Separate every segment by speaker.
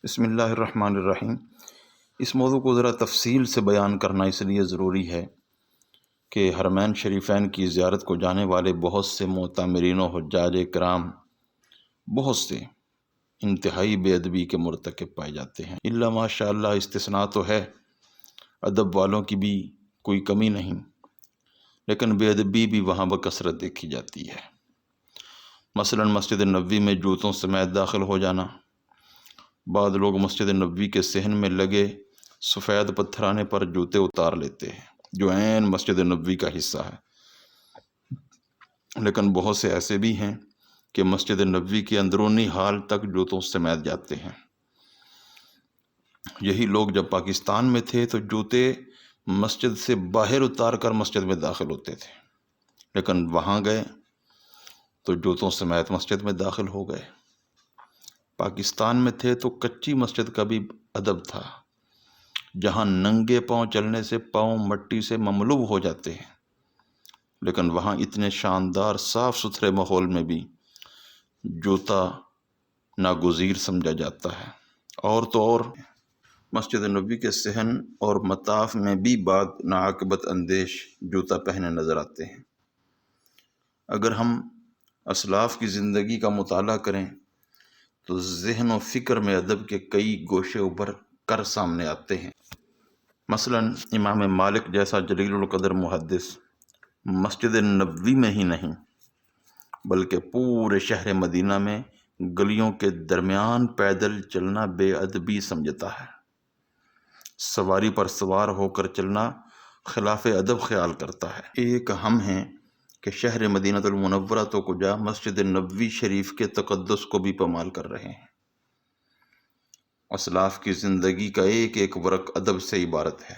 Speaker 1: بسم اللہ الرحمن الرحیم۔ اس موضوع کو ذرا تفصیل سے بیان کرنا اس لیے ضروری ہے کہ حرمین شریفین کی زیارت کو جانے والے بہت سے معتمرین و حجاج کرام بہت سے انتہائی بے ادبی کے مرتکب پائے جاتے ہیں، الا ماشاء اللہ استثناء تو ہے، ادب والوں کی بھی کوئی کمی نہیں، لیکن بے ادبی بھی وہاں بکثرت دیکھی جاتی ہے۔ مثلا مسجد نبوی میں جوتوں سمیت داخل ہو جانا، بعض لوگ مسجد نبوی کے صحن میں لگے سفید پتھرانے پر جوتے اتار لیتے ہیں جو عین مسجد نبوی کا حصہ ہے، لیکن بہت سے ایسے بھی ہیں کہ مسجد نبوی کے اندرونی حال تک جوتوں سمیت جاتے ہیں۔ یہی لوگ جب پاکستان میں تھے تو جوتے مسجد سے باہر اتار کر مسجد میں داخل ہوتے تھے، لیکن وہاں گئے تو جوتوں سمیت مسجد میں داخل ہو گئے۔ پاکستان میں تھے تو کچی مسجد کا بھی ادب تھا، جہاں ننگے پاؤں چلنے سے پاؤں مٹی سے مملو ہو جاتے ہیں، لیکن وہاں اتنے شاندار صاف ستھرے ماحول میں بھی جوتا ناگزیر سمجھا جاتا ہے۔ اور تو اور مسجد نبوی کے صحن اور مطاف میں بھی بعض ناعاقبت اندیش جوتا پہنے نظر آتے ہیں۔ اگر ہم اسلاف کی زندگی کا مطالعہ کریں تو ذہن و فکر میں ادب کے کئی گوشے ابھر کر سامنے آتے ہیں۔ مثلا امام مالک جیسا جلیل القدر محدث مسجد نبوی میں ہی نہیں بلکہ پورے شہر مدینہ میں گلیوں کے درمیان پیدل چلنا بے ادبی سمجھتا ہے، سواری پر سوار ہو کر چلنا خلاف ادب خیال کرتا ہے۔ ایک ہم ہیں کہ شہر مدینہ المنورہ تو کجا مسجد نبوی شریف کے تقدس کو بھی پامال کر رہے ہیں۔ اسلاف کی زندگی کا ایک ایک ورق ادب سے عبارت ہے۔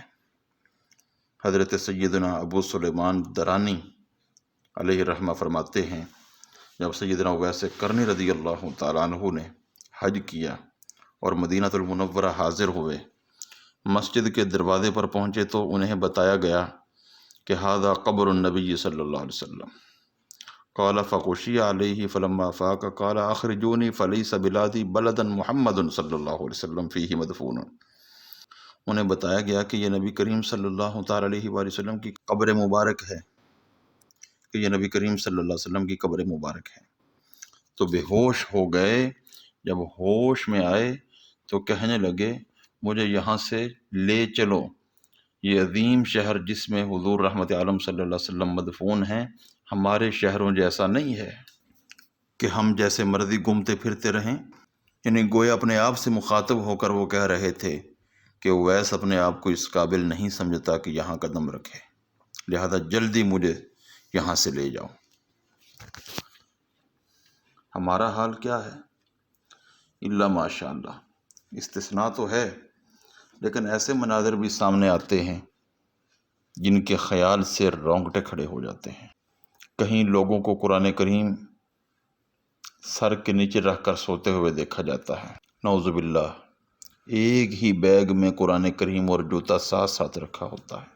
Speaker 1: حضرت سیدنا ابو سلیمان درانی علیہ رحمہ فرماتے ہیں، جب سیدنا اویس قرنی رضی اللہ تعالیٰ عنہ نے حج کیا اور مدینہ المنورہ حاضر ہوئے، مسجد کے دروازے پر پہنچے تو انہیں بتایا گیا کہ ھذا قبر النبی صلی اللہ علیہ وسلم، قال فغشی علیہ فلما فاق قال اخرجونی فلیس بلادی بلدا محمد صلی اللہ علیہ وسلم فیہ مدفون۔ انہیں بتایا گیا کہ یہ نبی کریم صلی اللہ تعالیٰ علیہ وآلہ وسلم کی قبر مبارک ہے، کہ یہ نبی کریم صلی اللہ علیہ وسلم کی قبر مبارک ہے۔ تو بے ہوش ہو گئے، جب ہوش میں آئے تو کہنے لگے مجھے یہاں سے لے چلو، یہ عظیم شہر جس میں حضور رحمت عالم صلی اللہ علیہ وسلم مدفون ہیں ہمارے شہروں جیسا نہیں ہے کہ ہم جیسے مرضی گھومتے پھرتے رہیں۔ یعنی گویا اپنے آپ سے مخاطب ہو کر وہ کہہ رہے تھے کہ اویس اپنے آپ کو اس قابل نہیں سمجھتا کہ یہاں قدم رکھے، لہذا جلدی مجھے یہاں سے لے جاؤ۔ ہمارا حال کیا ہے؟ الا ماشاء اللہ استثناء تو ہے، لیکن ایسے مناظر بھی سامنے آتے ہیں جن کے خیال سے رونگٹے کھڑے ہو جاتے ہیں۔ کہیں لوگوں کو قرآن کریم سر کے نیچے رکھ کر سوتے ہوئے دیکھا جاتا ہے، نعوذ باللہ، ایک ہی بیگ میں قرآن کریم اور جوتا ساتھ ساتھ رکھا ہوتا ہے۔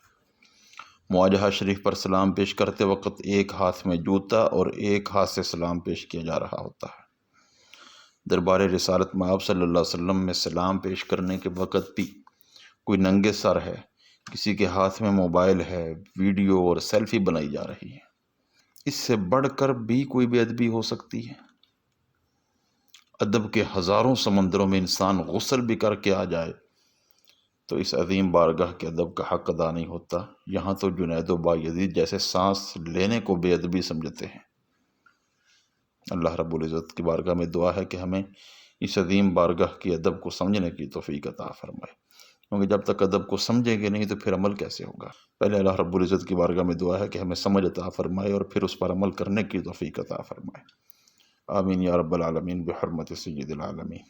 Speaker 1: مواجہہ شریف پر سلام پیش کرتے وقت ایک ہاتھ میں جوتا اور ایک ہاتھ سے سلام پیش کیا جا رہا ہوتا ہے۔ دربار رسالت میں آپ صلی اللہ علیہ وسلم میں سلام پیش کرنے کے وقت بھی کوئی ننگے سر ہے، کسی کے ہاتھ میں موبائل ہے، ویڈیو اور سیلفی بنائی جا رہی ہے۔ اس سے بڑھ کر بھی کوئی بے ادبی ہو سکتی ہے؟ ادب کے ہزاروں سمندروں میں انسان غسل بھی کر کے آ جائے تو اس عظیم بارگاہ کے ادب کا حق ادا نہیں ہوتا۔ یہاں تو جنید و بایزید جیسے سانس لینے کو بے ادبی سمجھتے ہیں۔ اللہ رب العزت کی بارگاہ میں دعا ہے کہ ہمیں اس عظیم بارگاہ کی ادب کو سمجھنے کی توفیق عطا فرمائے، کیونکہ جب تک ادب کو سمجھیں گے نہیں تو پھر عمل کیسے ہوگا؟ پہلے اللہ رب العزت کی بارگاہ میں دعا ہے کہ ہمیں سمجھ عطا فرمائے اور پھر اس پر عمل کرنے کی توفیق عطا فرمائے۔ آمین یا رب العالمین بحرمت سید العالمین۔